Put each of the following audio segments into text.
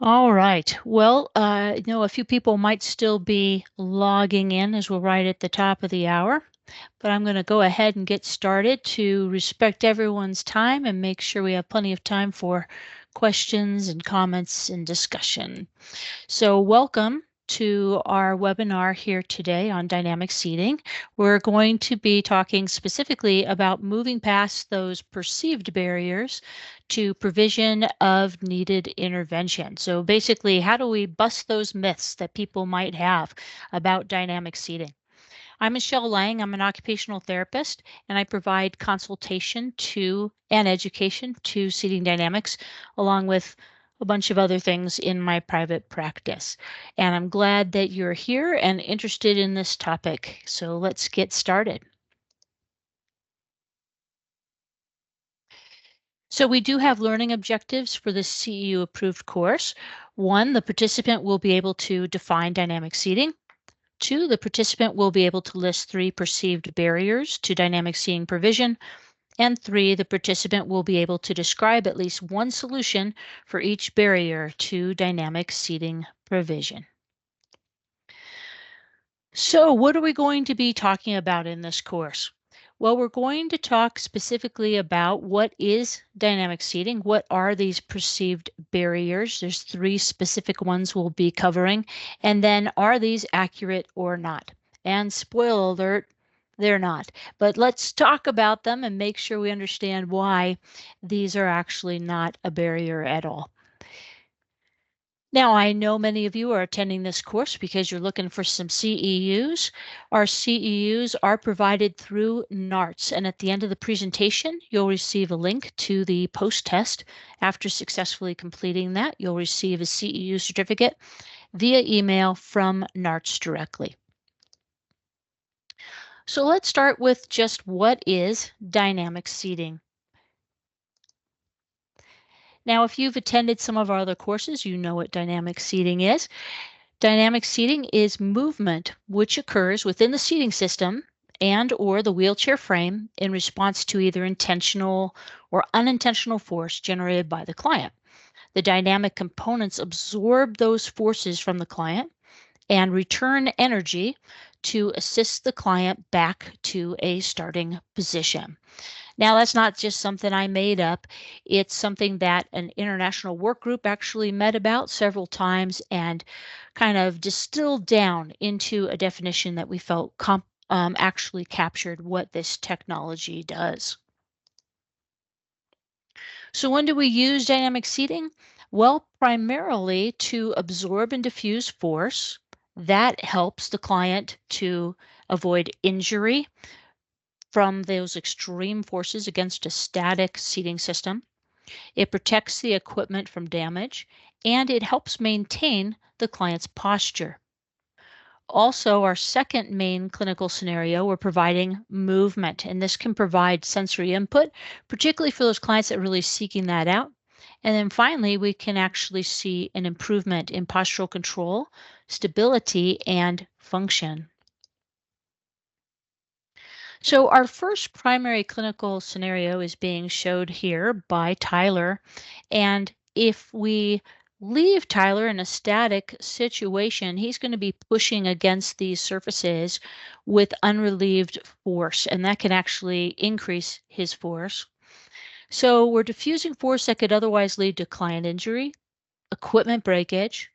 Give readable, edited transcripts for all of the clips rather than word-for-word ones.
All right. Well, a few people might still be logging in as we're right at the top of the hour, but I'm going to go ahead and get started to respect everyone's time and make sure we have plenty of time for questions and comments and discussion. So welcome to our webinar here today on dynamic seating. We're going to be talking specifically about moving past those perceived barriers to provision of needed intervention. So basically, how do we bust those myths that people might have about dynamic seating? I'm Michelle Lang. I'm an occupational therapist, and I provide consultation to and education to seating dynamics, along with a bunch of other things in my private practice. And I'm glad that you're here and interested in this topic. So let's get started. So we do have learning objectives for the CEU approved course. One, the participant will be able to define dynamic seating. Two, the participant will be able to list 3 perceived barriers to dynamic seating provision. And 3, the participant will be able to describe at least one solution for each barrier to dynamic seating provision. So what are we going to be talking about in this course? Well, we're going to talk specifically about what is dynamic seating, what are these perceived barriers. There's 3 specific ones we'll be covering, and then are these accurate or not? And spoiler alert, they're not. But let's talk about them and make sure we understand why these are actually not a barrier at all. Now, I know many of you are attending this course because you're looking for some CEUs. Our CEUs are provided through NARTS, and at the end of the presentation, you'll receive a link to the post-test. After successfully completing that, you'll receive a CEU certificate via email from NARTS directly. So let's start with just what is dynamic seating. Now, if you've attended some of our other courses, you know what dynamic seating is. Dynamic seating is movement which occurs within the seating system and or the wheelchair frame in response to either intentional or unintentional force generated by the client. The dynamic components absorb those forces from the client and return energy to assist the client back to a starting position. Now, that's not just something I made up. It's something that an international work group actually met about several times and kind of distilled down into a definition that we felt actually captured what this technology does. So when do we use dynamic seating? Well, primarily to absorb and diffuse force. That helps the client to avoid injury from those extreme forces against a static seating system. It protects the equipment from damage, and it helps maintain the client's posture. Also, our second main clinical scenario, we're providing movement, and this can provide sensory input, particularly for those clients that are really seeking that out. And then finally, we can actually see an improvement in postural control, stability, and function. So our first primary clinical scenario is being showed here by Tyler. And if we leave Tyler in a static situation, he's going to be pushing against these surfaces with unrelieved force, and that can actually increase his force. So we're diffusing force that could otherwise lead to client injury, equipment breakage,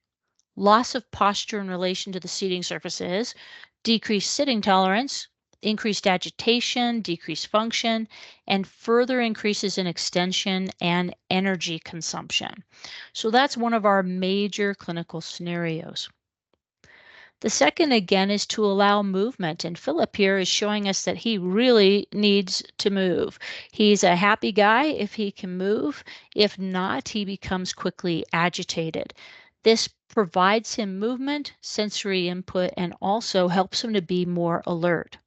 loss of posture in relation to the seating surfaces, decreased sitting tolerance, increased agitation, decreased function, and further increases in extension and energy consumption. So that's one of our major clinical scenarios. The second, again, is to allow movement. And Philip here is showing us that he really needs to move. He's a happy guy if he can move. If not, he becomes quickly agitated. This provides him movement, sensory input, and also helps him to be more alert.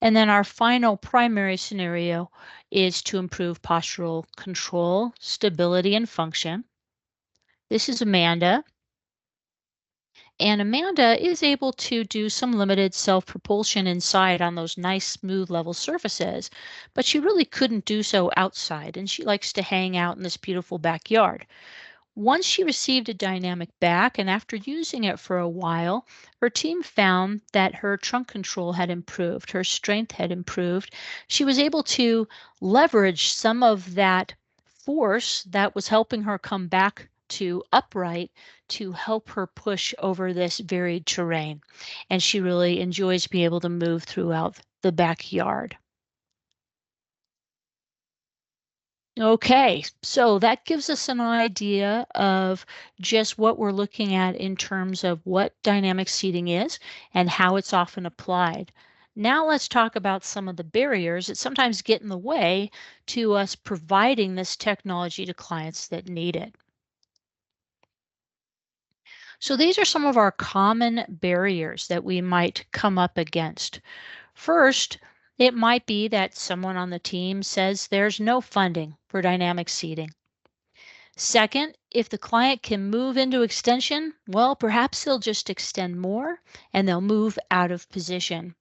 And then our final primary scenario is to improve postural control, stability, and function. This is Amanda. And Amanda is able to do some limited self-propulsion inside on those nice, smooth, level surfaces, but she really couldn't do so outside, and she likes to hang out in this beautiful backyard. Once she received a dynamic back, and after using it for a while, her team found that her trunk control had improved, her strength had improved. She was able to leverage some of that force that was helping her come back to upright to help her push over this varied terrain. And she really enjoys being able to move throughout the backyard. Okay, so that gives us an idea of just what we're looking at in terms of what dynamic seating is and how it's often applied. Now let's talk about some of the barriers that sometimes get in the way to us providing this technology to clients that need it. So these are some of our common barriers that we might come up against. First, it might be that someone on the team says there's no funding for dynamic seating. Second, if the client can move into extension, well, perhaps they'll just extend more and they'll move out of position.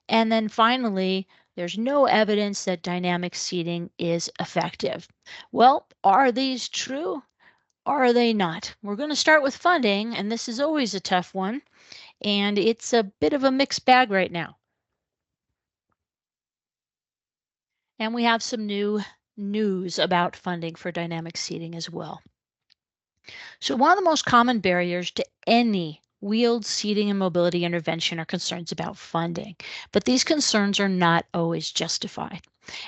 And then finally, there's no evidence that dynamic seating is effective. Well, are these true? Or are they not? We're going to start with funding, and this is always a tough one, and it's a bit of a mixed bag right now. And we have some new news about funding for dynamic seating as well. So, one of the most common barriers to any wheeled seating and mobility intervention are concerns about funding, but these concerns are not always justified.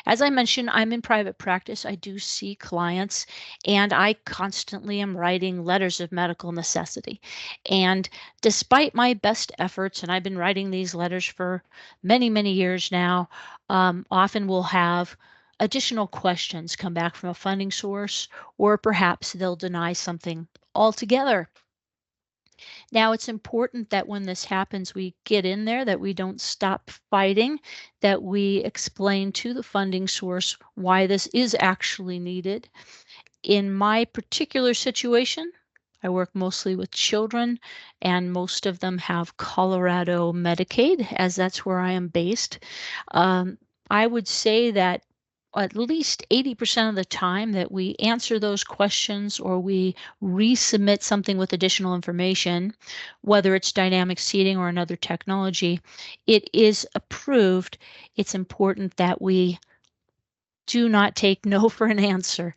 As I mentioned, I'm in private practice. I do see clients, and I constantly am writing letters of medical necessity. And despite my best efforts, and I've been writing these letters for many, many years now, often we'll have additional questions come back from a funding source, or perhaps they'll deny something altogether. Now, it's important that when this happens, we get in there, that we don't stop fighting, that we explain to the funding source why this is actually needed. In my particular situation, I work mostly with children, and most of them have Colorado Medicaid, as that's where I am based. I would say that at least 80% of the time that we answer those questions or we resubmit something with additional information, whether it's dynamic seating or another technology, it is approved. It's important that we do not take no for an answer.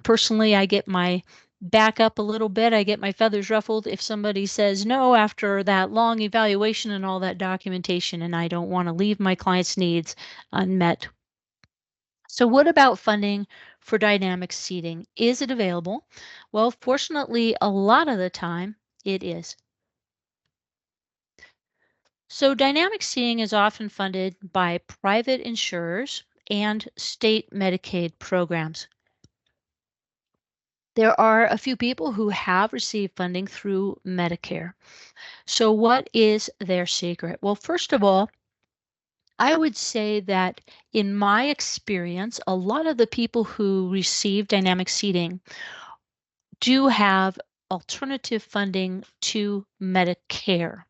Personally, I get my back up a little bit. I get my feathers ruffled if somebody says no after that long evaluation and all that documentation, and I don't want to leave my client's needs unmet. So, what about funding for dynamic seating? Is it available? Well, fortunately, a lot of the time it is. So, dynamic seating is often funded by private insurers and state Medicaid programs. There are a few people who have received funding through Medicare. So, what is their secret? Well, first of all, I would say that in my experience, a lot of the people who receive dynamic seating do have alternative funding to Medicare,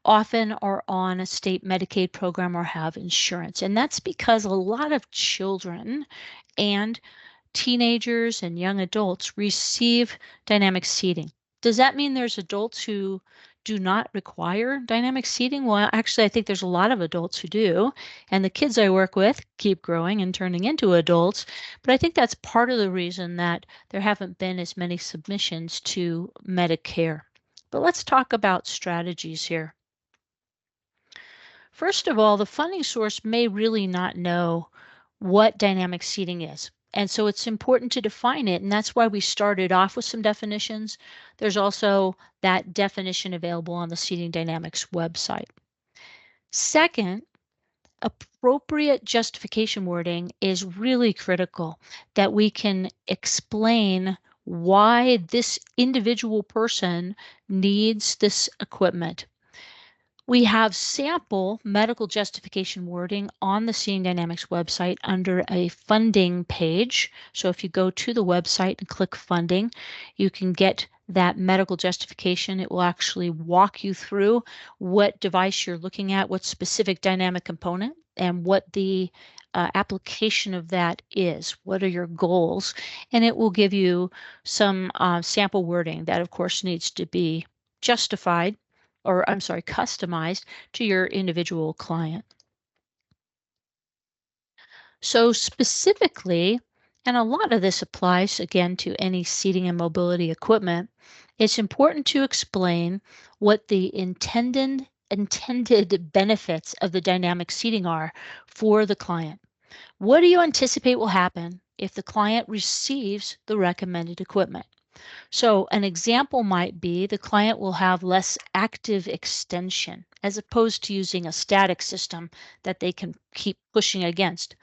often are on a state Medicaid program or have insurance. And that's because a lot of children and teenagers and young adults receive dynamic seating. Does that mean there's adults who do not require dynamic seating? Well, actually, I think there's a lot of adults who do. And the kids I work with keep growing and turning into adults. But I think that's part of the reason that there haven't been as many submissions to Medicare. But let's talk about strategies here. First of all, the funding source may really not know what dynamic seating is. And so it's important to define it. And that's why we started off with some definitions. There's also that definition available on the Seating Dynamics website. Second, appropriate justification wording is really critical, that we can explain why this individual person needs this equipment. We have sample medical justification wording on the Seeing Dynamics website under a funding page. So if you go to the website and click funding, you can get that medical justification. It will actually walk you through what device you're looking at, what specific dynamic component, and what the application of that is. What are your goals? And it will give you some sample wording that, of course, needs to be justified, or I'm sorry, customized to your individual client. So specifically, and a lot of this applies again to any seating and mobility equipment, it's important to explain what the intended benefits of the dynamic seating are for the client. What do you anticipate will happen if the client receives the recommended equipment? So, an example might be the client will have less active extension as opposed to using a static system that they can keep pushing against,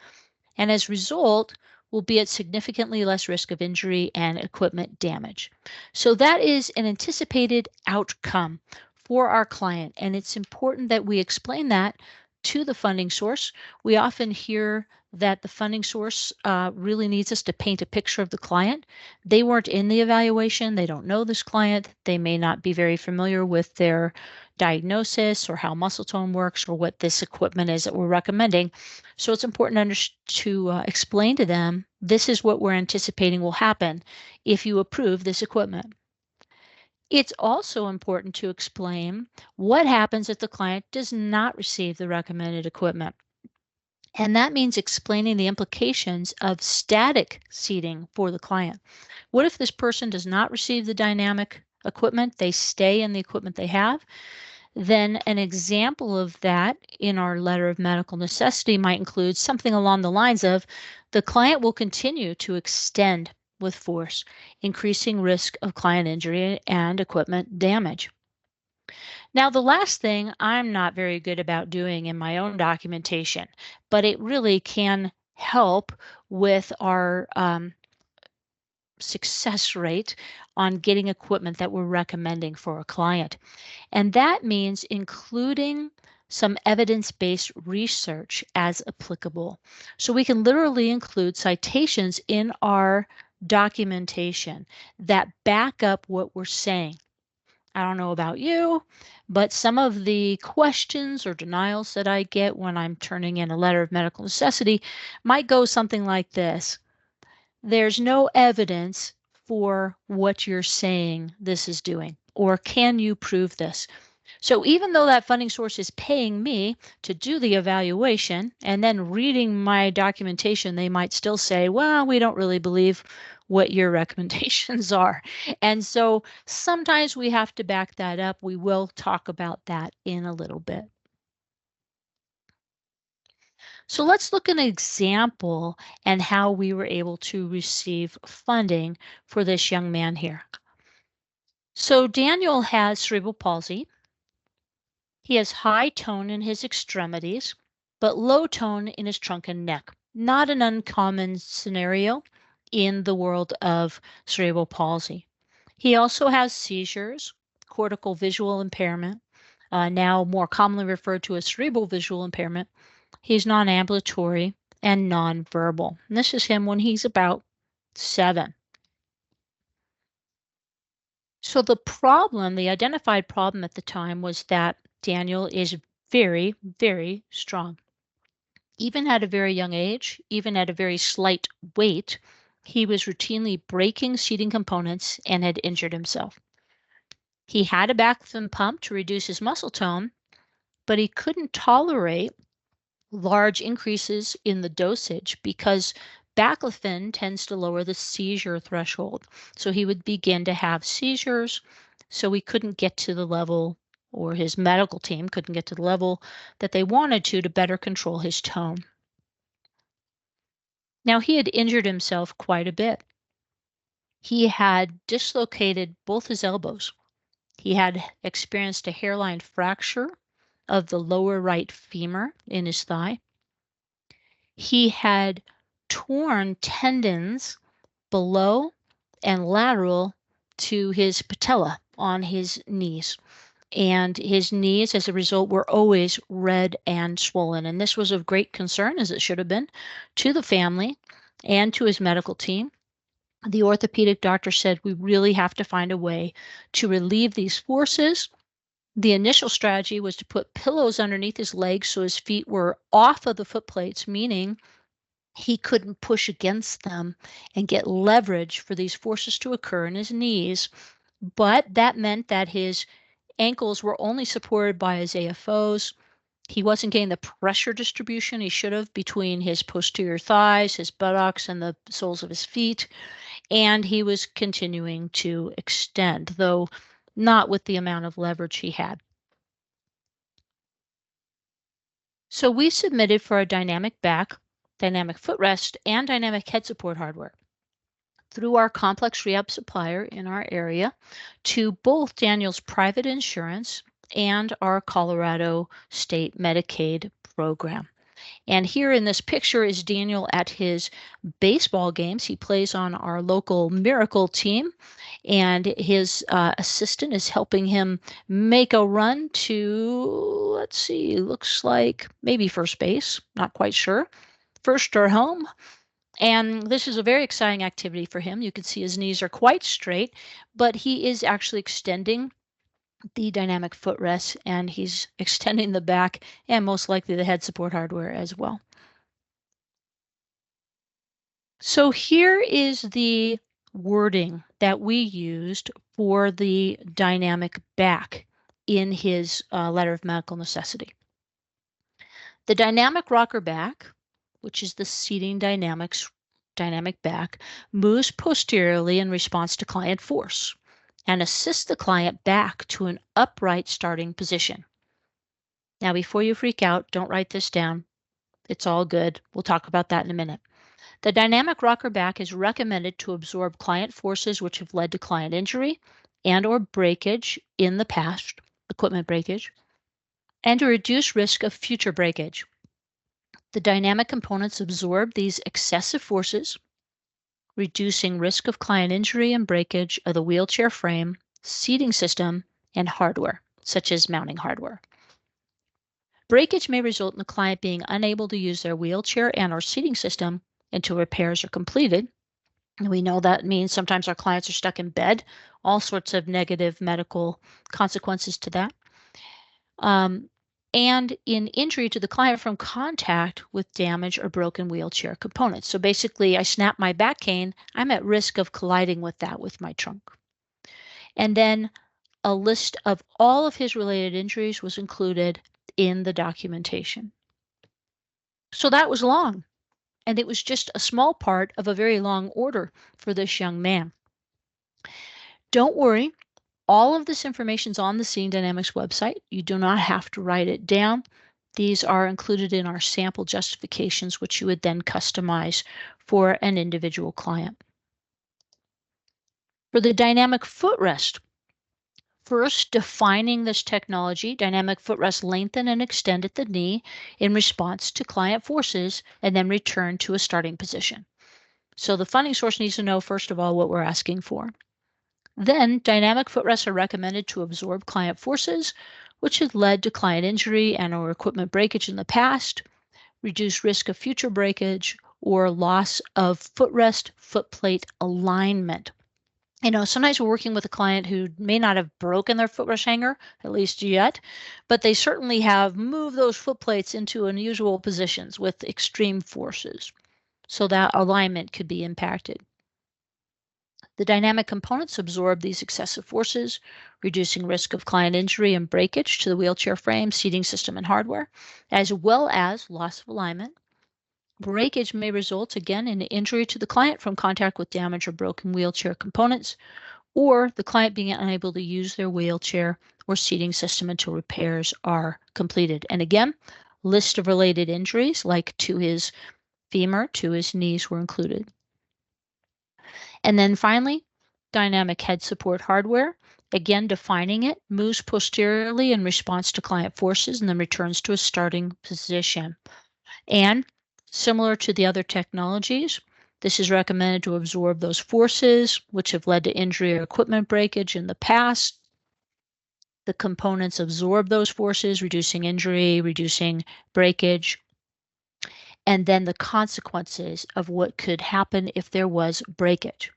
and as a result will be at significantly less risk of injury and equipment damage. So that is an anticipated outcome for our client, and it's important that we explain that to the funding source. We often hear that the funding source really needs us to paint a picture of the client. They weren't in the evaluation, they don't know this client, they may not be very familiar with their diagnosis or how muscle tone works or what this equipment is that we're recommending. So it's important to explain to them this is what we're anticipating will happen if you approve this equipment. It's also important to explain what happens if the client does not receive the recommended equipment. And that means explaining the implications of static seating for the client. What if this person does not receive the dynamic equipment? They stay in the equipment they have. Then an example of that in our letter of medical necessity might include something along the lines of the client will continue to extend with force, increasing risk of client injury and equipment damage. Now, the last thing I'm not very good about doing in my own documentation, but it really can help with our success rate on getting equipment that we're recommending for a client. And that means including some evidence based research as applicable. So we can literally include citations in our documentation that back up what we're saying. I don't know about you, but some of the questions or denials that I get when I'm turning in a letter of medical necessity might go something like this: there's no evidence for what you're saying this is doing, or can you prove this? So even though that funding source is paying me to do the evaluation and then reading my documentation, they might still say, well, we don't really believe what your recommendations are. And so sometimes we have to back that up. We will talk about that in a little bit. So let's look at an example and how we were able to receive funding for this young man here. So Daniel has cerebral palsy. He has high tone in his extremities, but low tone in his trunk and neck. Not an uncommon scenario in the world of cerebral palsy. He also has seizures, cortical visual impairment, now more commonly referred to as cerebral visual impairment. He's non-ambulatory and non-verbal. And this is him when he's about 7. So the identified problem at the time was that Daniel is very, very strong. Even at a very young age, even at a very slight weight, he was routinely breaking seating components and had injured himself. He had a baclofen pump to reduce his muscle tone, but he couldn't tolerate large increases in the dosage because baclofen tends to lower the seizure threshold. So he would begin to have seizures. So we couldn't get to the level, or his medical team couldn't get to the level that they wanted to better control his tone. Now, he had injured himself quite a bit. He had dislocated both his elbows. He had experienced a hairline fracture of the lower right femur in his thigh. He had torn tendons below and lateral to his patella on his knees. And his knees, as a result, were always red and swollen. And this was of great concern, as it should have been, to the family and to his medical team. The orthopedic doctor said, we really have to find a way to relieve these forces. The initial strategy was to put pillows underneath his legs so his feet were off of the foot plates, meaning he couldn't push against them and get leverage for these forces to occur in his knees. But that meant that his ankles were only supported by his AFOs. He wasn't getting the pressure distribution he should have between his posterior thighs, his buttocks, and the soles of his feet. And he was continuing to extend, though not with the amount of leverage he had. So we submitted for a dynamic back, dynamic footrest, and dynamic head support hardware through our complex rehab supplier in our area to both Daniel's private insurance and our Colorado State Medicaid program. And here in this picture is Daniel at his baseball games. He plays on our local Miracle team, and his assistant is helping him make a run to, let's see, looks like maybe first base, not quite sure, first or home. And this is a very exciting activity for him. You can see his knees are quite straight, but he is actually extending the dynamic footrest, and he's extending the back and most likely the head support hardware as well. So here is the wording that we used for the dynamic back in his letter of medical necessity. The dynamic rocker back, which is the seating dynamic back, moves posteriorly in response to client force and assists the client back to an upright starting position. Now, before you freak out, don't write this down. It's all good. We'll talk about that in a minute. The dynamic rocker back is recommended to absorb client forces which have led to client injury and or breakage in the past, equipment breakage, and to reduce risk of future breakage. The dynamic components absorb these excessive forces, reducing risk of client injury and breakage of the wheelchair frame, seating system, and hardware, such as mounting hardware. Breakage may result in the client being unable to use their wheelchair and or seating system until repairs are completed. And we know that means sometimes our clients are stuck in bed, all sorts of negative medical consequences to that. And in injury to the client from contact with damaged or broken wheelchair components. So basically, I snap my back cane, I'm at risk of colliding with that with my trunk. And then a list of all of his related injuries was included in the documentation. So that was long, and it was just a small part of a very long order for this young man. Don't worry, all of this information is on the Seeing Dynamics website. You do not have to write it down. These are included in our sample justifications, which you would then customize for an individual client. For the dynamic footrest, first, defining this technology, dynamic footrest lengthen and extend at the knee in response to client forces, and then return to a starting position. So the funding source needs to know, first of all, what we're asking for. Then, dynamic footrests are recommended to absorb client forces, which have led to client injury and or equipment breakage in the past, reduce risk of future breakage, or loss of footrest footplate alignment. You know, sometimes we're working with a client who may not have broken their footrest hanger, at least yet, but they certainly have moved those footplates into unusual positions with extreme forces. So that alignment could be impacted. The dynamic components absorb these excessive forces, reducing risk of client injury and breakage to the wheelchair frame, seating system, and hardware, as well as loss of alignment. Breakage may result, again, in injury to the client from contact with damaged or broken wheelchair components, or the client being unable to use their wheelchair or seating system until repairs are completed. And again, list of related injuries like to his femur, to his knees were included. And then finally, dynamic head support hardware. Again, defining it, moves posteriorly in response to client forces and then returns to a starting position. And similar to the other technologies, this is recommended to absorb those forces which have led to injury or equipment breakage in the past. The components absorb those forces, reducing injury, reducing breakage, and then the consequences of what could happen if there was breakage.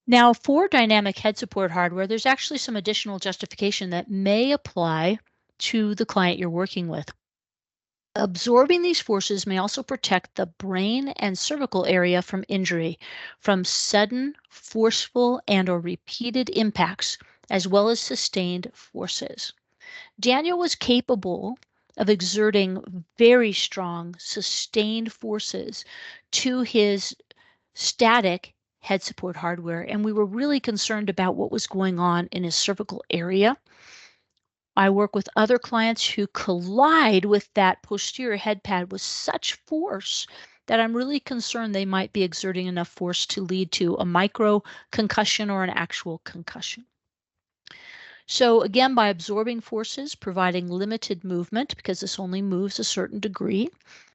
Now, for dynamic head support hardware, there's actually some additional justification that may apply to the client you're working with. Absorbing these forces may also protect the brain and cervical area from injury, from sudden, forceful, and/or repeated impacts, as well as sustained forces. Daniel was capable of exerting very strong, sustained forces to his static head support hardware, and we were really concerned about what was going on in his cervical area. I work with other clients who collide with that posterior head pad with such force that I'm really concerned they might be exerting enough force to lead to a micro concussion or an actual concussion. So again, by absorbing forces, providing limited movement, because this only moves a certain degree,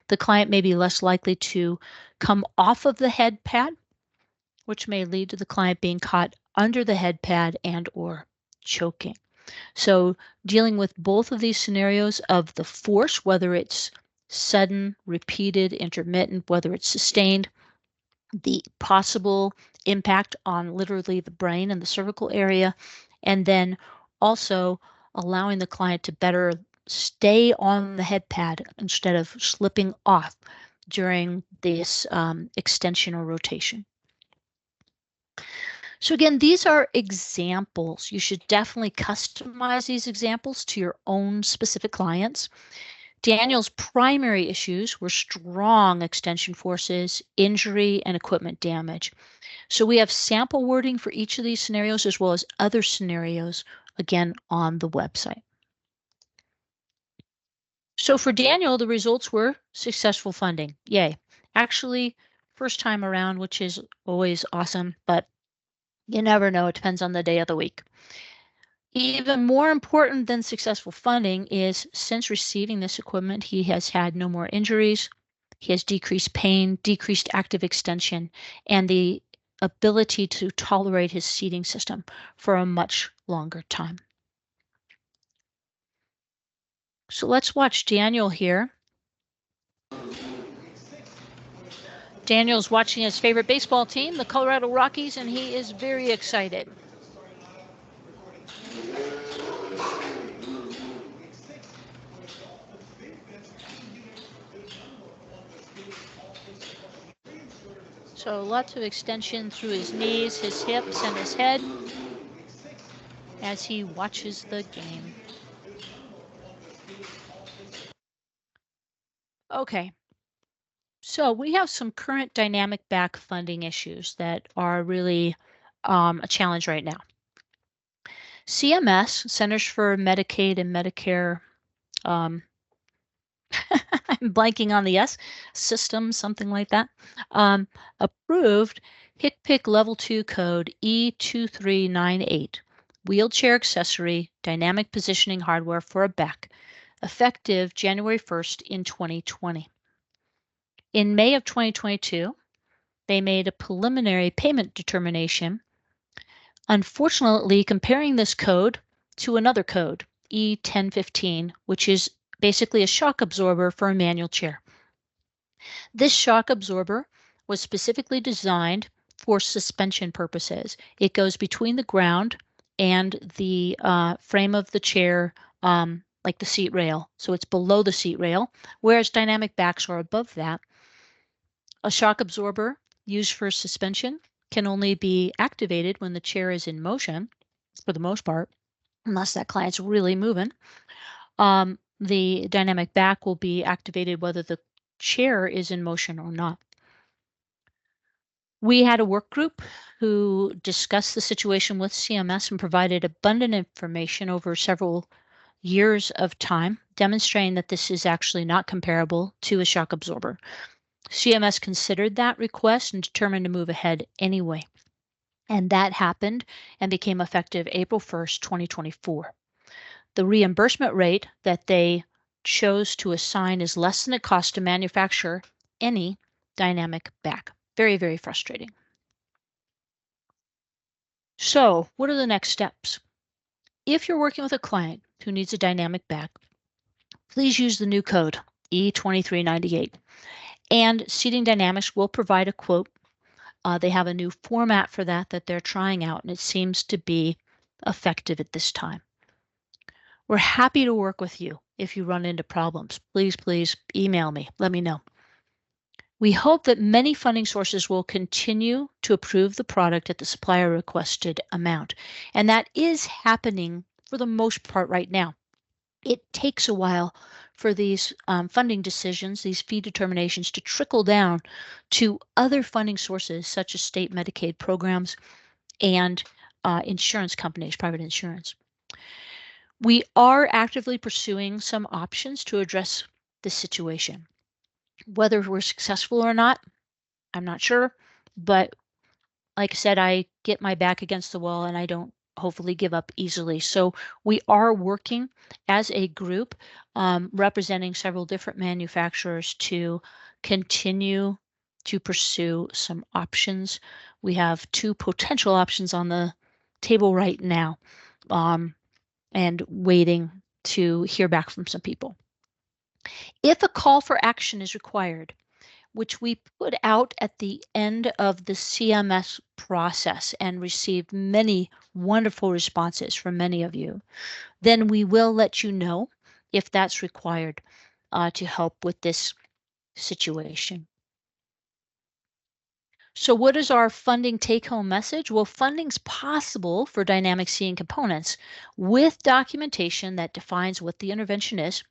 the client may be less likely to come off of the head pad, which may lead to the client being caught under the head pad and/or choking. So dealing with both of these scenarios of the force, whether it's sudden, repeated, intermittent, whether it's sustained, the possible impact on literally the brain and the cervical area, and then also allowing the client to better stay on the head pad instead of slipping off during this extension or rotation. So again, these are examples. You should definitely customize these examples to your own specific clients. Daniel's primary issues were strong extension forces, injury, and equipment damage. So we have sample wording for each of these scenarios as well as other scenarios, again, on the website. So for Daniel, the results were successful funding. Yay. Actually, first time around, which is always awesome, but you never know. It depends on the day of the week. Even more important than successful funding is since receiving this equipment, he has had no more injuries. He has decreased pain, decreased active extension, and the ability to tolerate his seating system for a much longer time. So let's watch Daniel here. Daniel's watching his favorite baseball team, the Colorado Rockies, and he is very excited. So lots of extension through his knees, his hips, and his head as he watches the game. Okay, so we have some current dynamic back funding issues that are really a challenge right now. CMS, Centers for Medicaid and Medicare, I'm blanking on the S, system, something like that, approved HCPCS Level 2 code E2398, wheelchair accessory dynamic positioning hardware for a back, effective January 1st in 2020. In May of 2022, they made a preliminary payment determination, unfortunately comparing this code to another code, E1015, which is basically a shock absorber for a manual chair. This shock absorber was specifically designed for suspension purposes. It goes between the ground and the frame of the chair, like the seat rail. So it's below the seat rail, whereas dynamic backs are above that. A shock absorber used for suspension can only be activated when the chair is in motion, for the most part, unless that client's really moving. The dynamic back will be activated whether the chair is in motion or not. We had a work group who discussed the situation with CMS and provided abundant information over several years of time, demonstrating that this is actually not comparable to a shock absorber. CMS considered that request and determined to move ahead anyway. And that happened and became effective April 1st, 2024. The reimbursement rate that they chose to assign is less than it costs to manufacture any dynamic back. Very, very frustrating. So, what are the next steps? If you're working with a client who needs a dynamic back, please use the new code E2398. And Seating Dynamics will provide a quote They have a new format for that they're trying out, and it seems to be effective at this time. We're happy to work with you if you run into problems. Please email me. Let me know. We hope that many funding sources will continue to approve the product at the supplier requested amount. And that is happening for the most part right now. It takes a while for these funding decisions, these fee determinations to trickle down to other funding sources such as state Medicaid programs and insurance companies, private insurance. We are actively pursuing some options to address this situation. Whether we're successful or not, I'm not sure, but like I said, I get my back against the wall and I don't hopefully give up easily. So we are working as a group, representing several different manufacturers to continue to pursue some options. We have two potential options on the table right now, and waiting to hear back from some people. If a call for action is required, which we put out at the end of the CMS process and received many wonderful responses from many of you, then we will let you know if that's required to help with this situation. So, what is our funding take home message? Well, funding's possible for dynamic seating components with documentation that defines what the intervention is,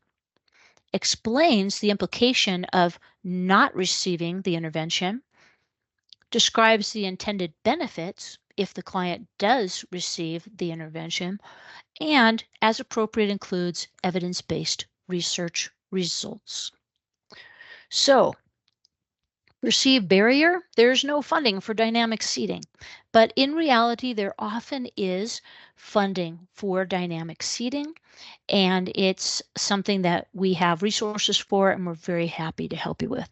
explains the implication of not receiving the intervention, describes the intended benefits if the client does receive the intervention, and as appropriate includes evidence-based research results. So, perceived barrier, there's no funding for dynamic seating, but in reality, there often is funding for dynamic seating, and it's something that we have resources for, and we're very happy to help you with.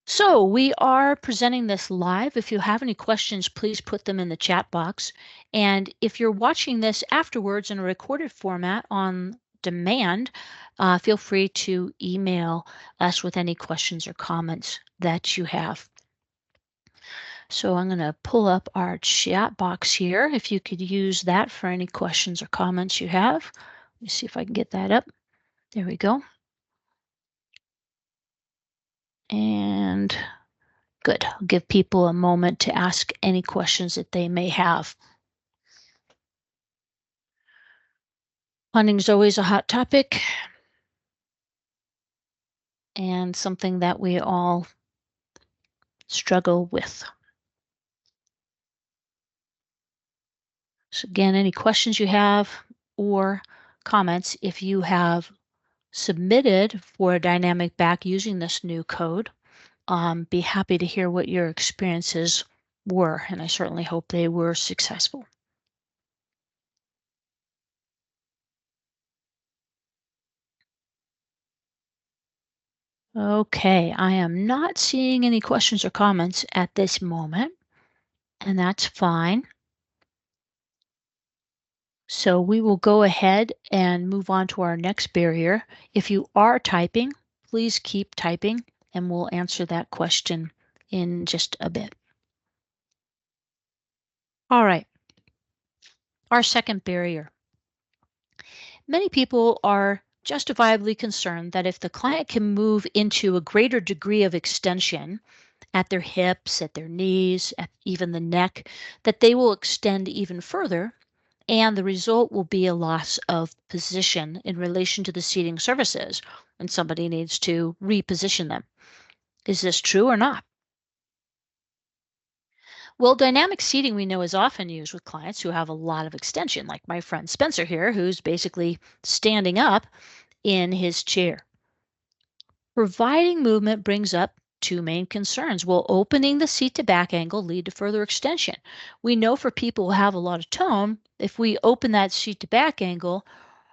So we are presenting this live. If you have any questions, please put them in the chat box. And if you're watching this afterwards in a recorded format on demand, feel free to email us with any questions or comments that you have. So I'm going to pull up our chat box here. If you could use that for any questions or comments you have. Let me see if I can get that up. There we go. And good. I'll give people a moment to ask any questions that they may have. Funding is always a hot topic and something that we all struggle with. So again, any questions you have or comments, if you have submitted for a dynamic back using this new code, be happy to hear what your experiences were, and I certainly hope they were successful. Okay, I am not seeing any questions or comments at this moment, and that's fine. So we will go ahead and move on to our next barrier. If you are typing, please keep typing, and we'll answer that question in just a bit. All right, our second barrier. Many people are justifiably concerned that if the client can move into a greater degree of extension at their hips, at their knees, at even the neck, that they will extend even further, and the result will be a loss of position in relation to the seating surfaces, and somebody needs to reposition them. Is this true or not? Well, dynamic seating we know is often used with clients who have a lot of extension, like my friend Spencer here, who's basically standing up in his chair. Providing movement brings up two main concerns. Will opening the seat to back angle lead to further extension? We know for people who have a lot of tone, if we open that seat to back angle,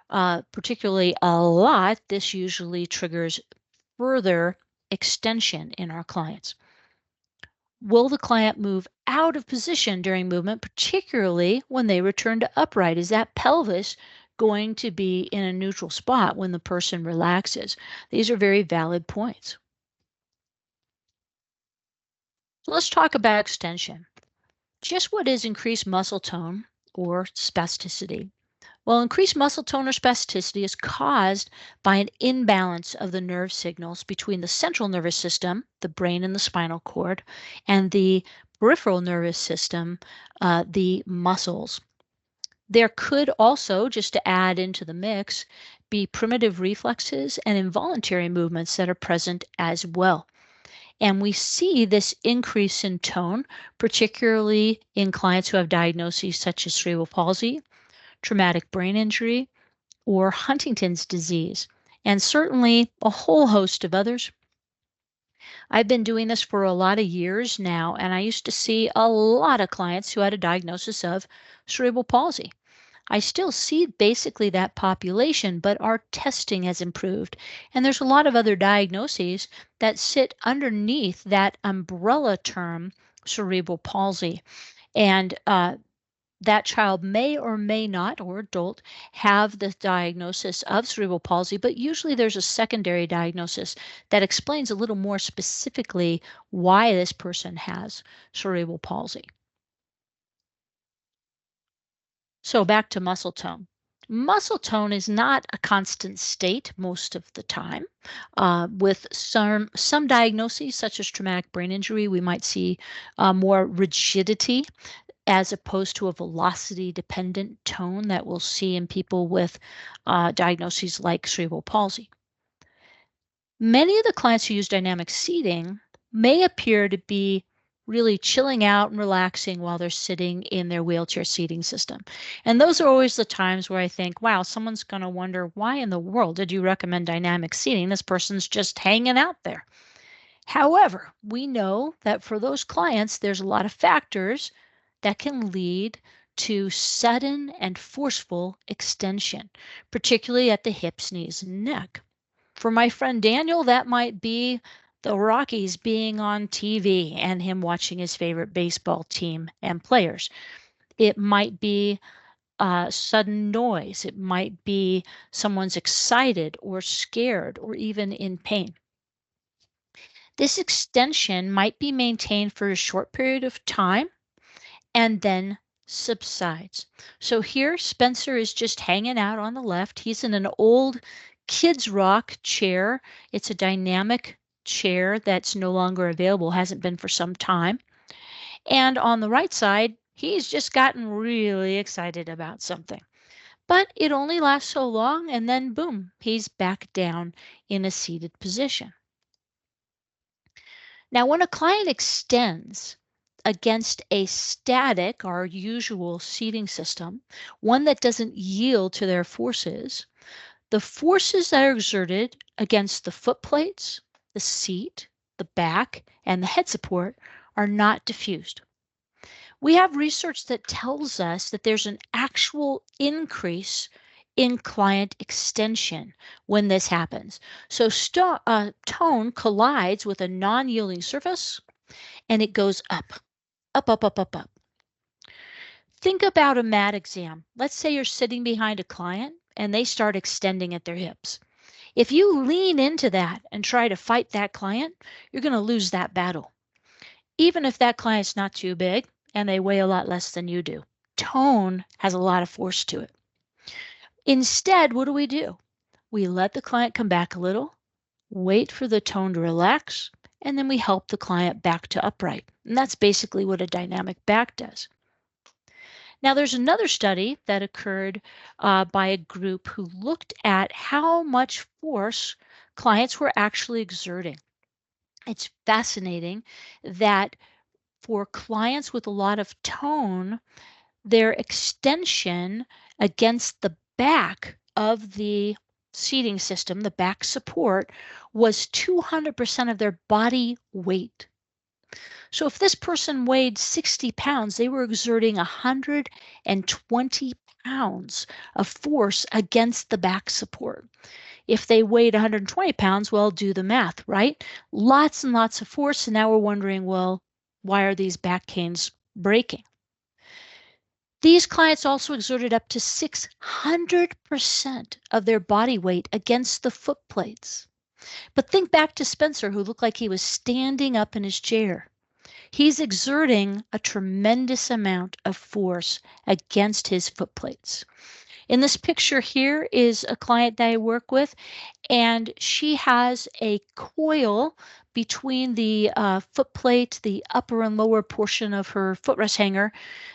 particularly a lot, this usually triggers further extension in our clients. Will the client move out of position during movement, particularly when they return to upright? Is that pelvis going to be in a neutral spot when the person relaxes? These are very valid points. So let's talk about extension. Just what is increased muscle tone or spasticity? Well, increased muscle tone or spasticity is caused by an imbalance of the nerve signals between the central nervous system, the brain and the spinal cord, and the peripheral nervous system, the muscles. There could also, just to add into the mix, be primitive reflexes and involuntary movements that are present as well. And we see this increase in tone, particularly in clients who have diagnoses such as cerebral palsy, traumatic brain injury, or Huntington's disease, and certainly a whole host of others. I've been doing this for a lot of years now, and I used to see a lot of clients who had a diagnosis of cerebral palsy. I still see basically that population, but our testing has improved. And there's a lot of other diagnoses that sit underneath that umbrella term, cerebral palsy. And that child may or may not, or adult, have the diagnosis of cerebral palsy, but usually there's a secondary diagnosis that explains a little more specifically why this person has cerebral palsy. So back to muscle tone. Muscle tone is not a constant state most of the time. With some diagnoses, such as traumatic brain injury, we might see more rigidity as opposed to a velocity dependent tone that we'll see in people with diagnoses like cerebral palsy. Many of the clients who use dynamic seating may appear to be really chilling out and relaxing while they're sitting in their wheelchair seating system. And those are always the times where I think, wow, someone's going to wonder, why in the world did you recommend dynamic seating? This person's just hanging out there. However, we know that for those clients, there's a lot of factors that can lead to sudden and forceful extension, particularly at the hips, knees, and neck. For my friend Daniel, that might be the Rockies being on TV and him watching his favorite baseball team and players. It might be sudden noise. It might be someone's excited or scared or even in pain. This extension might be maintained for a short period of time and then subsides. So here Spencer is just hanging out on the left. He's in an old kids rock chair. It's a dynamic chair that's no longer available, hasn't been for some time. And on the right side, he's just gotten really excited about something. But it only lasts so long, and then boom, he's back down in a seated position. Now, when a client extends against a static, our usual seating system, one that doesn't yield to their forces, the forces that are exerted against the foot plates, the seat, the back, and the head support are not diffused. We have research that tells us that there's an actual increase in client extension when this happens. So tone collides with a non-yielding surface and it goes up, up, up, up, up, up. Think about a mat exam. Let's say you're sitting behind a client and they start extending at their hips. If you lean into that and try to fight that client, you're going to lose that battle. Even if that client's not too big and they weigh a lot less than you do. Tone has a lot of force to it. Instead, what do? We let the client come back a little, wait for the tone to relax, and then we help the client back to upright. And that's basically what a dynamic back does. Now, there's another study that occurred by a group who looked at how much force clients were actually exerting. It's fascinating that for clients with a lot of tone, their extension against the back of the seating system, the back support, was 200% of their body weight. So if this person weighed 60 pounds, they were exerting 120 pounds of force against the back support. If they weighed 120 pounds, well, do the math, right? Lots and lots of force. And now we're wondering, well, why are these back canes breaking? These clients also exerted up to 600% of their body weight against the foot plates. But think back to Spencer, who looked like he was standing up in his chair. He's exerting a tremendous amount of force against his foot plates. In this picture here is a client that I work with, and she has a coil between the foot plate, the upper and lower portion of her footrest hanger,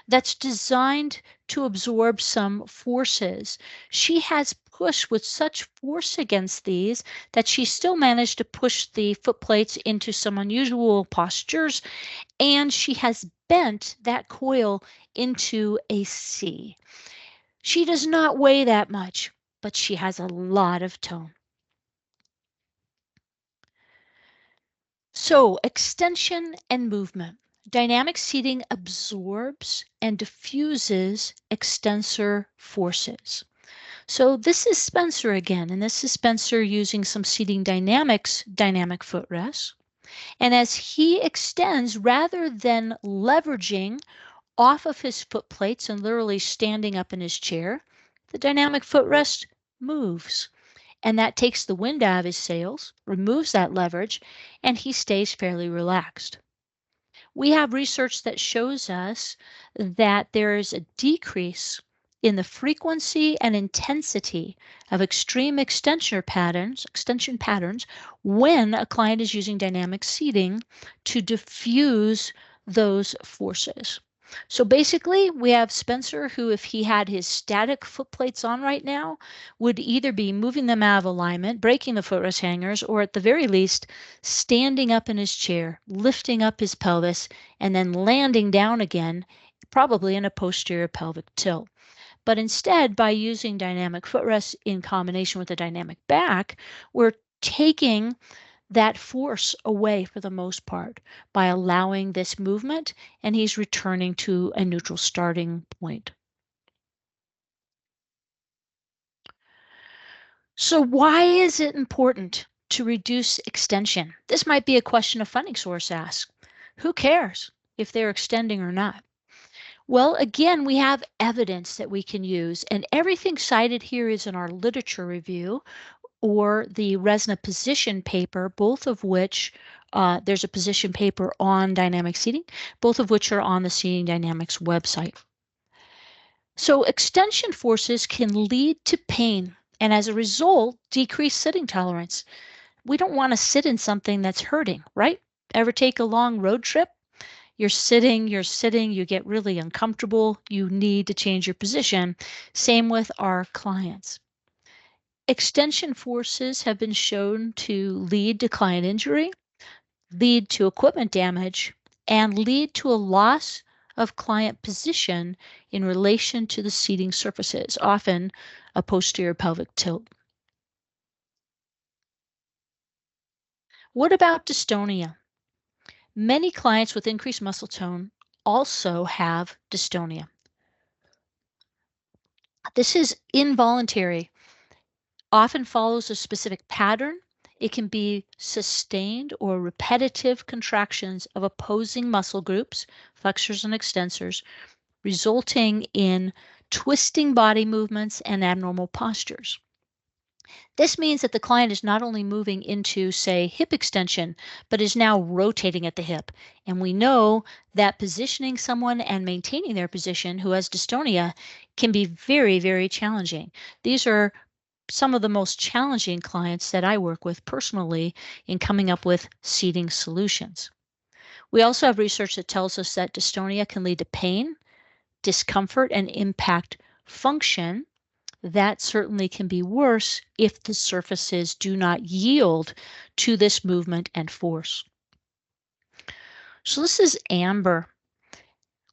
that's designed to absorb some forces. She has pushed with such force against these that she still managed to push the foot plates into some unusual postures, and she has bent that coil into a C. She does not weigh that much, but she has a lot of tone. So, extension and movement. Dynamic seating absorbs and diffuses extensor forces. So this is Spencer again, and this is Spencer using some seating dynamics dynamic footrest. And as he extends, rather than leveraging off of his foot plates and literally standing up in his chair, the dynamic footrest moves. And that takes the wind out of his sails, removes that leverage, and he stays fairly relaxed. We have research that shows us that there is a decrease in the frequency and intensity of extreme extension patterns when a client is using dynamic seating to diffuse those forces. So basically, we have Spencer, who, if he had his static foot plates on right now, would either be moving them out of alignment, breaking the footrest hangers, or at the very least, standing up in his chair, lifting up his pelvis, and then landing down again, probably in a posterior pelvic tilt. But instead, by using dynamic footrest in combination with a dynamic back, we're taking that force away for the most part by allowing this movement, and he's returning to a neutral starting point. So why is it important to reduce extension? This might be a question a funding source asks. Who cares if they're extending or not? Well, again, we have evidence that we can use, and everything cited here is in our literature review or the RESNA position paper, both of which there's a position paper on dynamic seating, both of which are on the Seating Dynamics website. So extension forces can lead to pain and as a result, decrease sitting tolerance. We don't want to sit in something that's hurting, right? Ever take a long road trip? You're sitting, you get really uncomfortable, you need to change your position. Same with our clients. Extension forces have been shown to lead to client injury, lead to equipment damage, and lead to a loss of client position in relation to the seating surfaces, often a posterior pelvic tilt. What about dystonia? Many clients with increased muscle tone also have dystonia. This is involuntary, often follows a specific pattern. It can be sustained or repetitive contractions of opposing muscle groups, flexors and extensors, resulting in twisting body movements and abnormal postures. This means that the client is not only moving into, say, hip extension, but is now rotating at the hip. And we know that positioning someone and maintaining their position who has dystonia can be very, very challenging. These are some of the most challenging clients that I work with personally in coming up with seating solutions. We also have research that tells us that dystonia can lead to pain, discomfort, and impact function. That certainly can be worse if the surfaces do not yield to this movement and force. So this is Amber.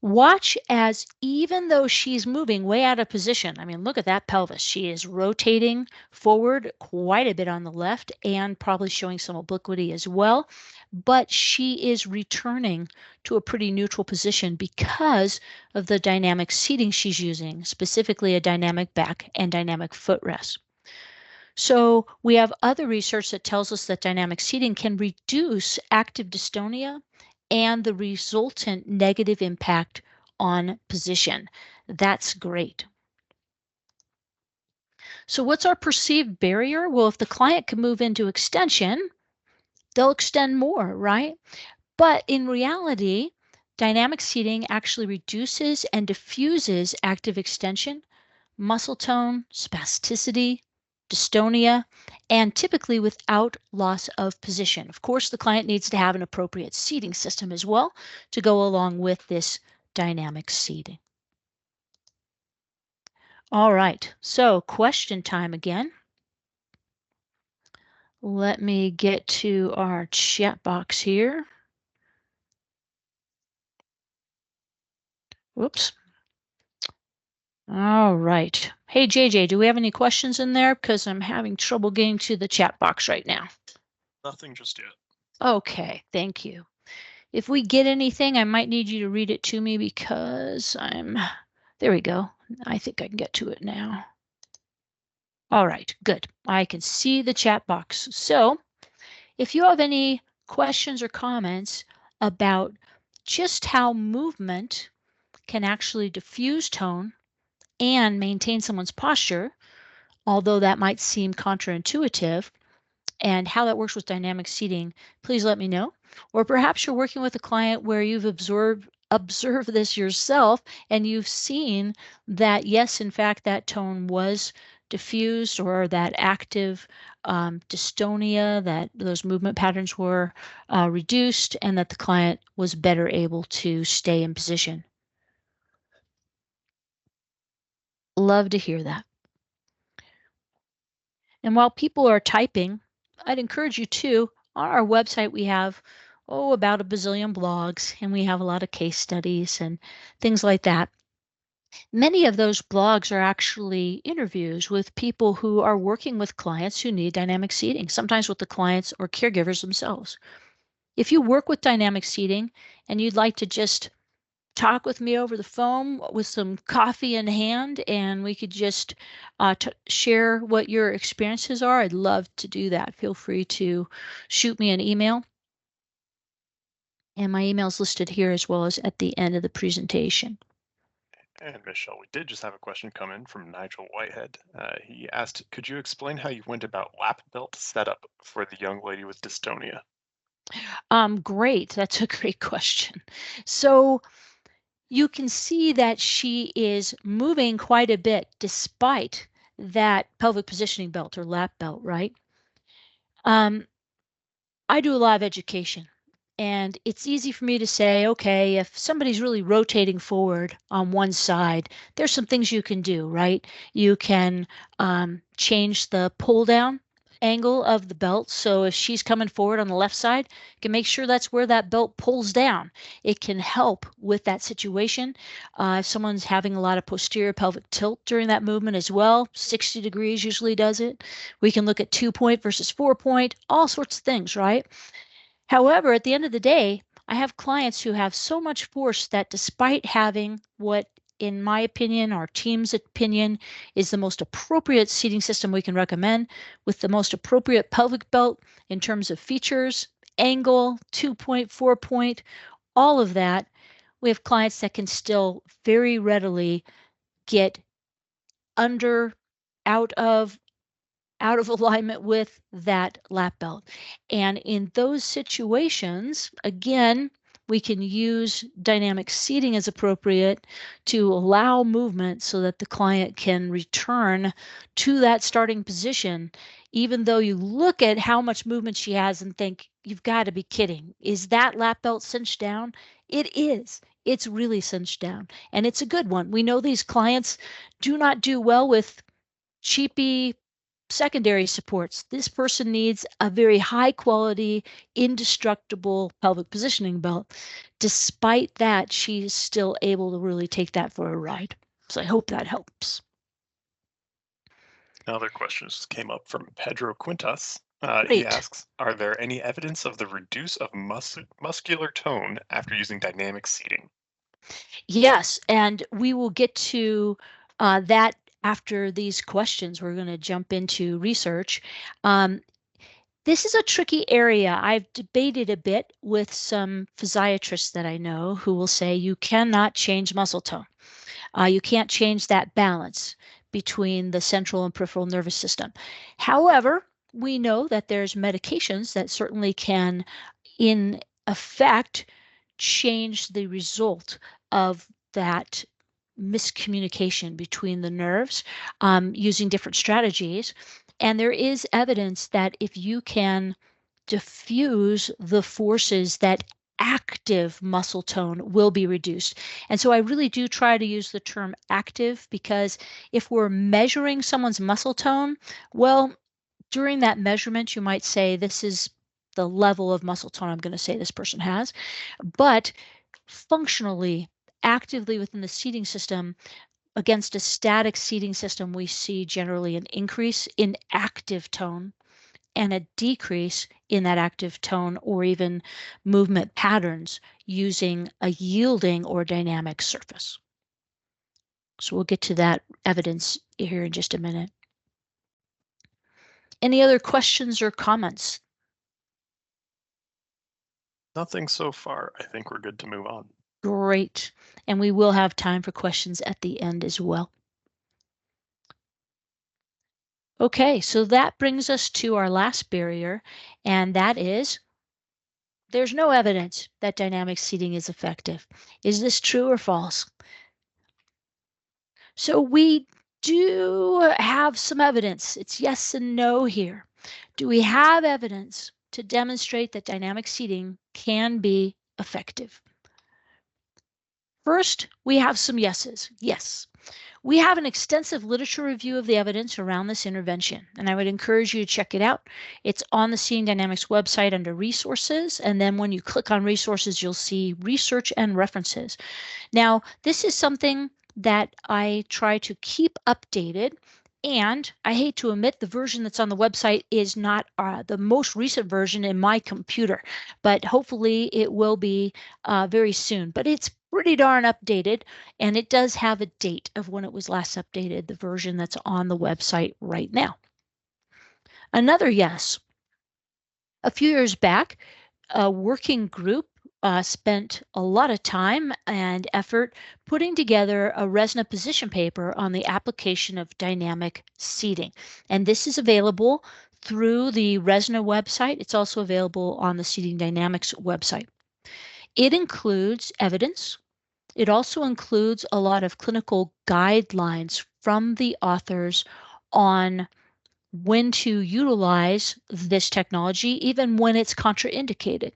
Watch as even though she's moving way out of position, I mean, look at that pelvis. She is rotating forward quite a bit on the left and probably showing some obliquity as well, but she is returning to a pretty neutral position because of the dynamic seating she's using, specifically a dynamic back and dynamic footrest. So we have other research that tells us that dynamic seating can reduce active dystonia and the resultant negative impact on position. That's great. So what's our perceived barrier? Well, if the client can move into extension, they'll extend more, right? But in reality, dynamic seating actually reduces and diffuses active extension, muscle tone, spasticity, dystonia, and typically without loss of position. Of course, the client needs to have an appropriate seating system as well to go along with this dynamic seating. All right, so question time again. Let me get to our chat box here. Whoops. All right. Hey, JJ, do we have any questions in there? Because I'm having trouble getting to the chat box right now. Nothing just yet. Okay, thank you. If we get anything, I might need you to read it to me because there we go. I think I can get to it now. All right, good. I can see the chat box. So if you have any questions or comments about just how movement can actually diffuse tone and maintain someone's posture, although that might seem counterintuitive, and how that works with dynamic seating, please let me know. Or perhaps you're working with a client where you've observed this yourself and you've seen that, yes, in fact, that tone was diffused, or that active dystonia, that those movement patterns were reduced, and that the client was better able to stay in position. Love to hear that. And while people are typing, I'd encourage you to, on our website, we have, about a bazillion blogs, and we have a lot of case studies and things like that. Many of those blogs are actually interviews with people who are working with clients who need dynamic seating, sometimes with the clients or caregivers themselves. If you work with dynamic seating and you'd like to just talk with me over the phone with some coffee in hand, and we could just share what your experiences are, I'd love to do that. Feel free to shoot me an email. And my email is listed here as well as at the end of the presentation. And Michelle, we did just have a question come in from Nigel Whitehead. He asked, could you explain how you went about lap belt setup for the young lady with dystonia? Great. That's a great question. So you can see that she is moving quite a bit despite that pelvic positioning belt or lap belt, right? I do a lot of education, and it's easy for me to say, okay, if somebody's really rotating forward on one side, there's some things you can do, right? You can change the pull down angle of the belt. So if she's coming forward on the left side, you can make sure that's where that belt pulls down. It can help with that situation. If someone's having a lot of posterior pelvic tilt during that movement as well, 60 degrees usually does it. We can look at 2-point versus 4-point, all sorts of things, right? However, at the end of the day, I have clients who have so much force that despite having what, in my opinion, our team's opinion, is the most appropriate seating system we can recommend, with the most appropriate pelvic belt in terms of features, angle, 2-point, 4-point, all of that, we have clients that can still very readily get under, out of, alignment with that lap belt. And in those situations, again, we can use dynamic seating as appropriate to allow movement so that the client can return to that starting position, even though you look at how much movement she has and think, you've got to be kidding. Is that lap belt cinched down? It is. It's really cinched down, and it's a good one. We know these clients do not do well with cheapy secondary supports. This person needs a very high quality, indestructible pelvic positioning belt. Despite that, she's still able to really take that for a ride. So I hope that helps. Another question just came up from Pedro Quintas. He Great. asks, are there any evidence of the reduce of muscular tone after using dynamic seating? Yes, and we will get to that after these questions. We're going to jump into research. This is a tricky area. I've debated a bit with some physiatrists that I know who will say you cannot change muscle tone. You can't change that balance between the central and peripheral nervous system. However, we know that there's medications that certainly can, in effect change the result of that miscommunication between the nerves using different strategies. And there is evidence that if you can diffuse the forces, that active muscle tone will be reduced. And so I really do try to use the term active, because if we're measuring someone's muscle tone, well, during that measurement, you might say, this is the level of muscle tone I'm going to say this person has. But functionally, actively within the seating system, against a static seating system, we see generally an increase in active tone and a decrease in that active tone or even movement patterns using a yielding or dynamic surface. So we'll get to that evidence here in just a minute. Any other questions or comments? Nothing so far. I think we're good to move on. Great. And we will have time for questions at the end as well. Okay, so that brings us to our last barrier, and that is there's no evidence that dynamic seating is effective. Is this true or false? So we do have some evidence. It's yes and no here. Do we have evidence to demonstrate that dynamic seating can be effective? First, we have some yeses. Yes. We have an extensive literature review of the evidence around this intervention, and I would encourage you to check it out. It's on the Seeing Dynamics website under resources, and then when you click on resources, you'll see research and references. Now, this is something that I try to keep updated, and I hate to admit the version that's on the website is not the most recent version in my computer, but hopefully it will be very soon. But it's pretty darn updated, and it does have a date of when it was last updated, the version that's on the website right now. Another yes. A few years back, a working group spent a lot of time and effort putting together a RESNA position paper on the application of dynamic seating. And this is available through the RESNA website. It's also available on the Seating Dynamics website. It includes evidence. It also includes a lot of clinical guidelines from the authors on when to utilize this technology, even when it's contraindicated.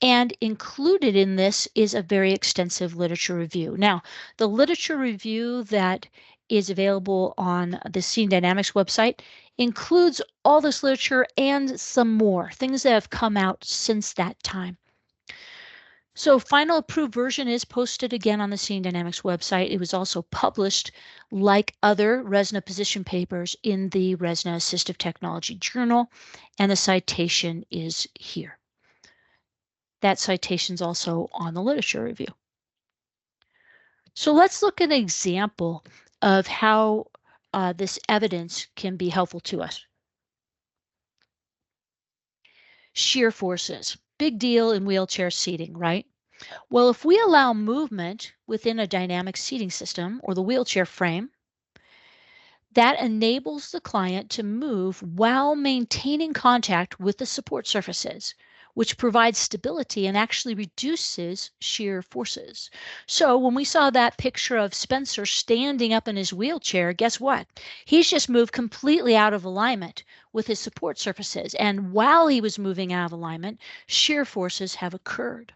And included in this is a very extensive literature review. Now, the literature review that is available on the Seeing Dynamics website includes all this literature and some more things that have come out since that time. So final approved version is posted again on the Seeing Dynamics website. It was also published, like other RESNA position papers, in the RESNA Assistive Technology Journal, and the citation is here. That citation is also on the literature review. So let's look at an example of how this evidence can be helpful to us. Shear forces, big deal in wheelchair seating, right? Well, if we allow movement within a dynamic seating system or the wheelchair frame, that enables the client to move while maintaining contact with the support surfaces, which provides stability and actually reduces shear forces. So when we saw that picture of Spencer standing up in his wheelchair, guess what? He's just moved completely out of alignment with his support surfaces. And while he was moving out of alignment, shear forces have occurred.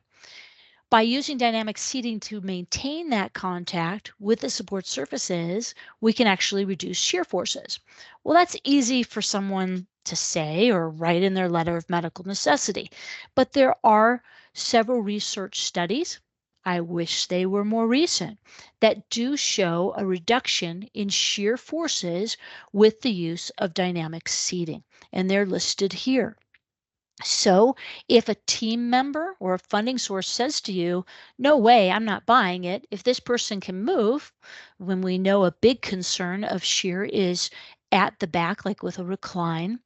By using dynamic seating to maintain that contact with the support surfaces, we can actually reduce shear forces. Well, that's easy for someone to say or write in their letter of medical necessity, but there are several research studies, I wish they were more recent, that do show a reduction in shear forces with the use of dynamic seating, and they're listed here. So if a team member or a funding source says to you, no way, I'm not buying it, if this person can move, when we know a big concern of shear is at the back, like with a recline,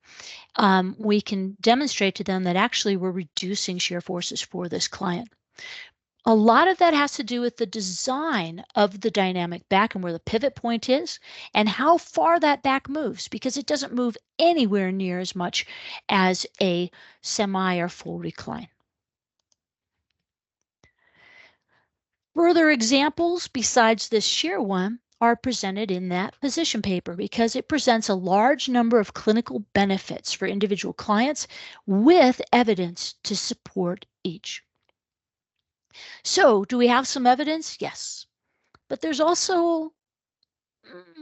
we can demonstrate to them that actually we're reducing shear forces for this client. A lot of that has to do with the design of the dynamic back and where the pivot point is and how far that back moves, because it doesn't move anywhere near as much as a semi or full recline. Further examples besides this sheer one are presented in that position paper because it presents a large number of clinical benefits for individual clients with evidence to support each. So, do we have some evidence? Yes. But there's also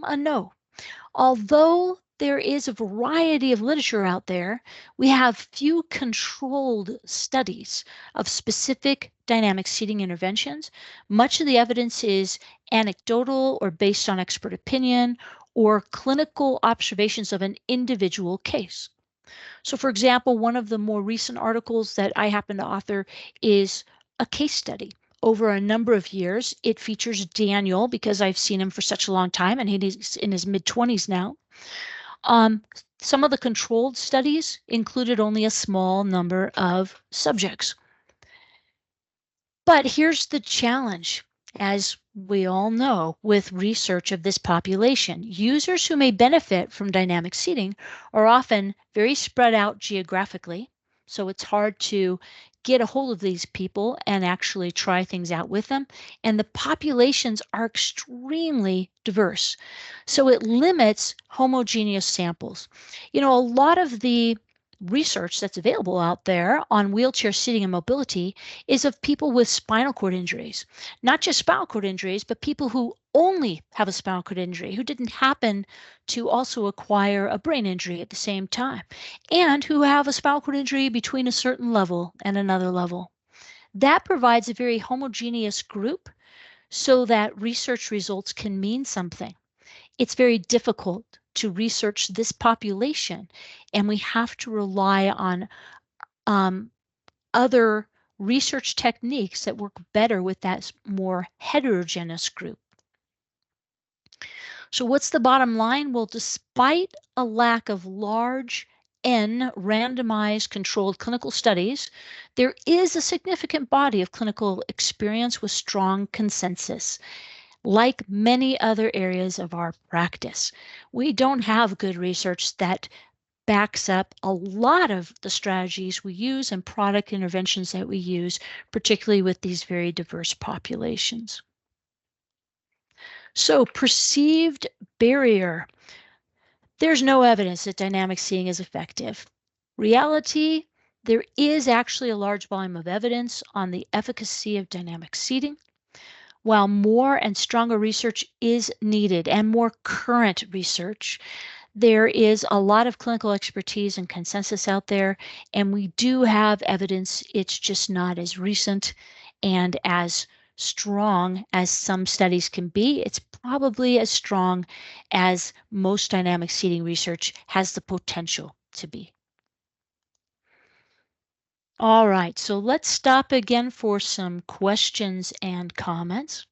a no. Although there is a variety of literature out there, we have few controlled studies of specific dynamic seating interventions. Much of the evidence is anecdotal or based on expert opinion or clinical observations of an individual case. So, for example, one of the more recent articles that I happen to author is a case study. Over a number of years, it features Daniel because I've seen him for such a long time and he's in his mid-20s now. Some of the controlled studies included only a small number of subjects. But here's the challenge. As we all know, with research of this population, users who may benefit from dynamic seating are often very spread out geographically. So it's hard to get a hold of these people and actually try things out with them. And the populations are extremely diverse. So it limits homogeneous samples. You know, a lot of the research that's available out there on wheelchair seating and mobility is of people with spinal cord injuries. Not just spinal cord injuries, but people who only have a spinal cord injury, who didn't happen to also acquire a brain injury at the same time, and who have a spinal cord injury between a certain level and another level. That provides a very homogeneous group so that research results can mean something. It's very difficult to research this population, and we have to rely on other research techniques that work better with that more heterogeneous group. So what's the bottom line? Well, despite a lack of large N randomized controlled clinical studies, there is a significant body of clinical experience with strong consensus. Like many other areas of our practice, we don't have good research that backs up a lot of the strategies we use and product interventions that we use, particularly with these very diverse populations. So, perceived barrier. There's no evidence that dynamic seating is effective. Reality, there is actually a large volume of evidence on the efficacy of dynamic seating. While more and stronger research is needed and more current research, there is a lot of clinical expertise and consensus out there, and we do have evidence. It's just not as recent and as strong as some studies can be. It's probably as strong as most dynamic seating research has the potential to be. All right, so let's stop again for some questions and comments.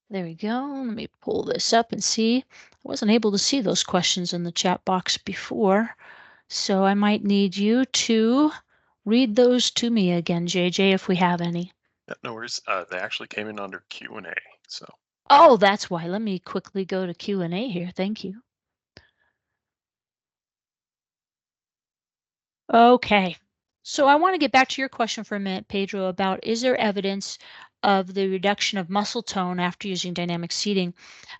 There we go. Let me pull this up and see. I wasn't able to see those questions in the chat box before, so I might need you to read those to me again, JJ, if we have any. Yeah, no worries. They actually came in under Q&A, so. Oh, that's why. Let me quickly go to Q&A here. Thank you. Okay. So I want to get back to your question for a minute, Pedro, about is there evidence of the reduction of muscle tone after using dynamic seating?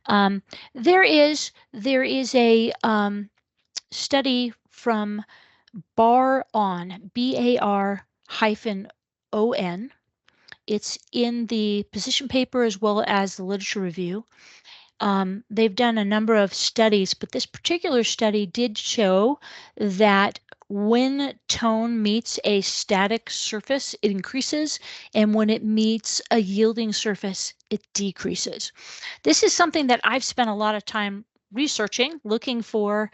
There is a study from BAR-ON, BAR-ON. It's in the position paper as well as the literature review. They've done a number of studies, but this particular study did show that when tone meets a static surface, it increases, and when it meets a yielding surface, it decreases. This is something that I've spent a lot of time researching, looking for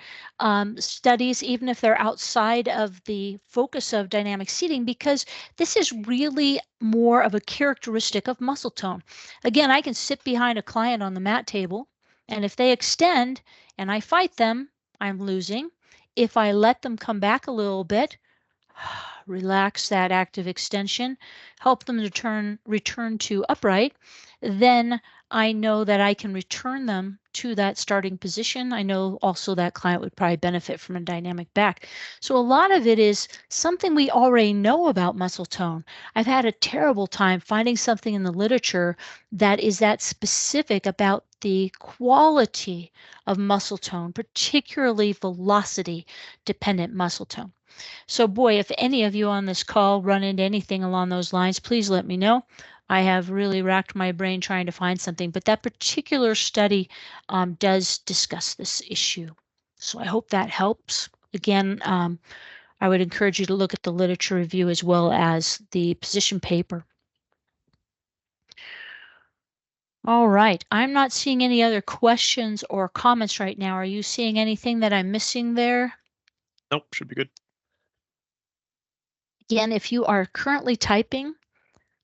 studies, even if they're outside of the focus of dynamic seating, because this is really more of a characteristic of muscle tone. Again, I can sit behind a client on the mat table, and if they extend and I fight them, I'm losing. If I let them come back a little bit, Relax that active extension, help them to return to upright. Then I know that I can return them to that starting position. I know also that client would probably benefit from a dynamic back. So a lot of it is something we already know about muscle tone. I've had a terrible time finding something in the literature that is that specific about the quality of muscle tone, particularly velocity dependent muscle tone. So, boy, if any of you on this call run into anything along those lines, please let me know. I have really racked my brain trying to find something, but that particular study does discuss this issue. So I hope that helps. Again, I would encourage you to look at the literature review as well as the position paper. All right, I'm not seeing any other questions or comments right now. Are you seeing anything that I'm missing there? Nope, should be good. Again, if you are currently typing,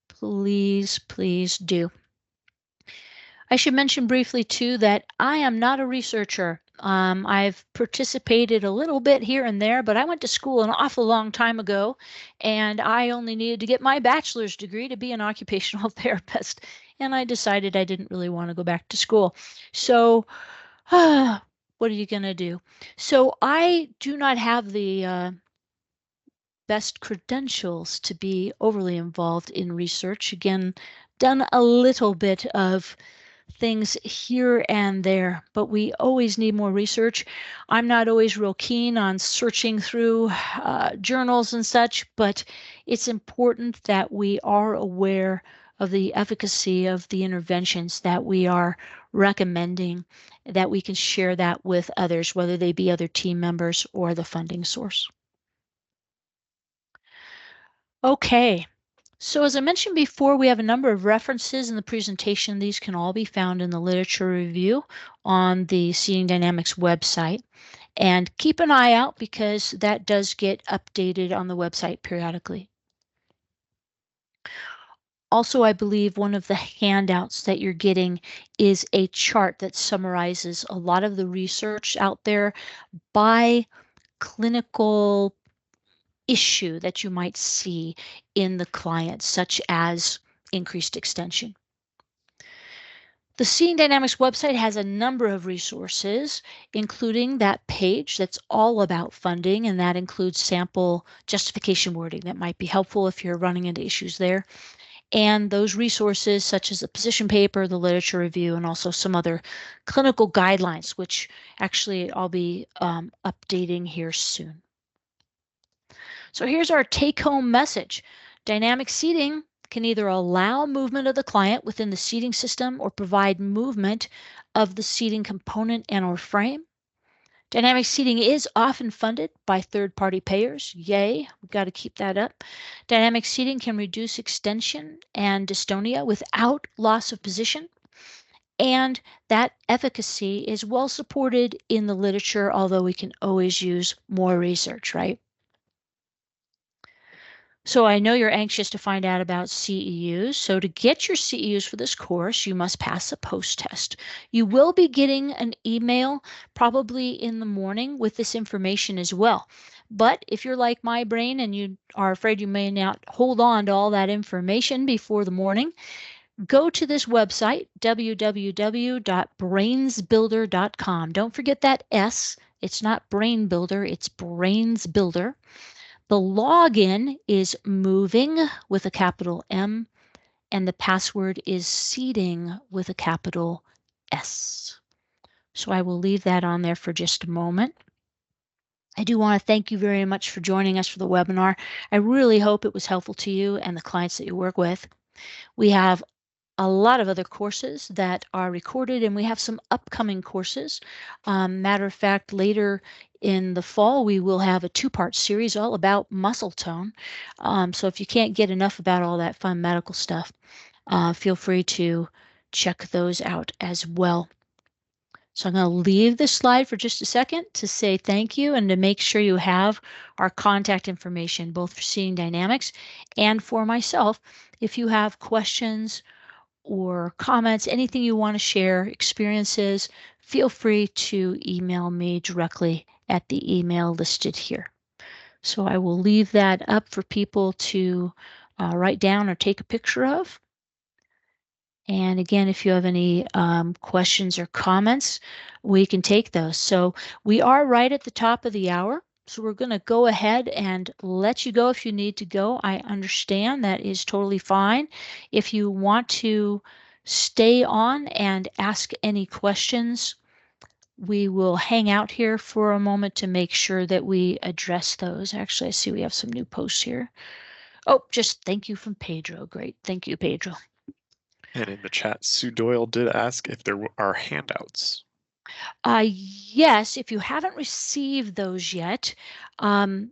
please do. I should mention briefly too that I am not a researcher. I've participated a little bit here and there, but I went to school an awful long time ago, and I only needed to get my bachelor's degree to be an occupational therapist. And I decided I didn't really want to go back to school. So, what are you going to do? So I do not have the best credentials to be overly involved in research. Again, done a little bit of things here and there, but we always need more research. I'm not always real keen on searching through journals and such, but it's important that we are aware of the efficacy of the interventions that we are recommending, that we can share that with others, whether they be other team members or the funding source. Okay, so as I mentioned before, we have a number of references in the presentation. These can all be found in the literature review on the Seating Dynamics website. And keep an eye out because that does get updated on the website periodically. Also, I believe one of the handouts that you're getting is a chart that summarizes a lot of the research out there by clinical issue that you might see in the client, such as increased extension. The Seeing Dynamics website has a number of resources, including that page that's all about funding, and that includes sample justification wording that might be helpful if you're running into issues there. And those resources, such as the position paper, the literature review, and also some other clinical guidelines, which actually I'll be updating here soon. So here's our take-home message. Dynamic seating can either allow movement of the client within the seating system or provide movement of the seating component and or frame. Dynamic seating is often funded by third-party payers. Yay, we've got to keep that up. Dynamic seating can reduce extension and dystonia without loss of position. And that efficacy is well supported in the literature, although we can always use more research, right? So I know you're anxious to find out about CEUs. So to get your CEUs for this course, you must pass a post test. You will be getting an email probably in the morning with this information as well. But if you're like my brain and you are afraid you may not hold on to all that information before the morning, go to this website, www.brainsbuilder.com. Don't forget that S. It's not Brain Builder, it's Brains Builder. The login is moving with a capital M, and the password is seating with a capital S. So I will leave that on there for just a moment. I do want to thank you very much for joining us for the webinar. I really hope it was helpful to you and the clients that you work with. We have a lot of other courses that are recorded, and we have some upcoming courses. Matter of fact, later in the fall, we will have a two-part series all about muscle tone. So if you can't get enough about all that fun medical stuff, feel free to check those out as well. So I'm going to leave this slide for just a second to say thank you and to make sure you have our contact information, both for Seeing Dynamics and for myself. If you have questions or comments, anything you want to share, experiences, feel free to email me directly at the email listed here. So I will leave that up for people to write down or take a picture of. And again, if you have any questions or comments, we can take those. So we are right at the top of the hour. So we're going to go ahead and let you go if you need to go. I understand that is totally fine. If you want to stay on and ask any questions, we will hang out here for a moment to make sure that we address those. Actually, I see we have some new posts here. Oh, just thank you from Pedro. Great. Thank you, Pedro. And in the chat, Sue Doyle did ask if there are handouts. Yes, if you haven't received those yet, um,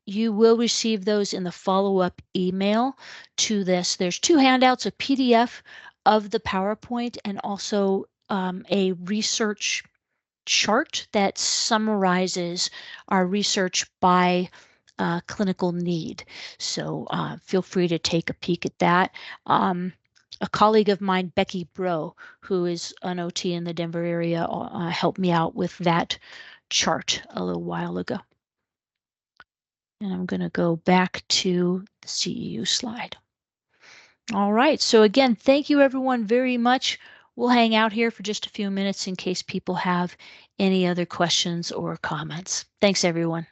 you will receive those in the follow-up email to this. There's two handouts, a PDF of the PowerPoint and also a research chart that summarizes our research by clinical need. So feel free to take a peek at that. A colleague of mine, Becky Bro, who is an OT in the Denver area, helped me out with that chart a little while ago. And I'm going to go back to the CEU slide. All right. So again, thank you everyone very much. We'll hang out here for just a few minutes in case people have any other questions or comments. Thanks, everyone.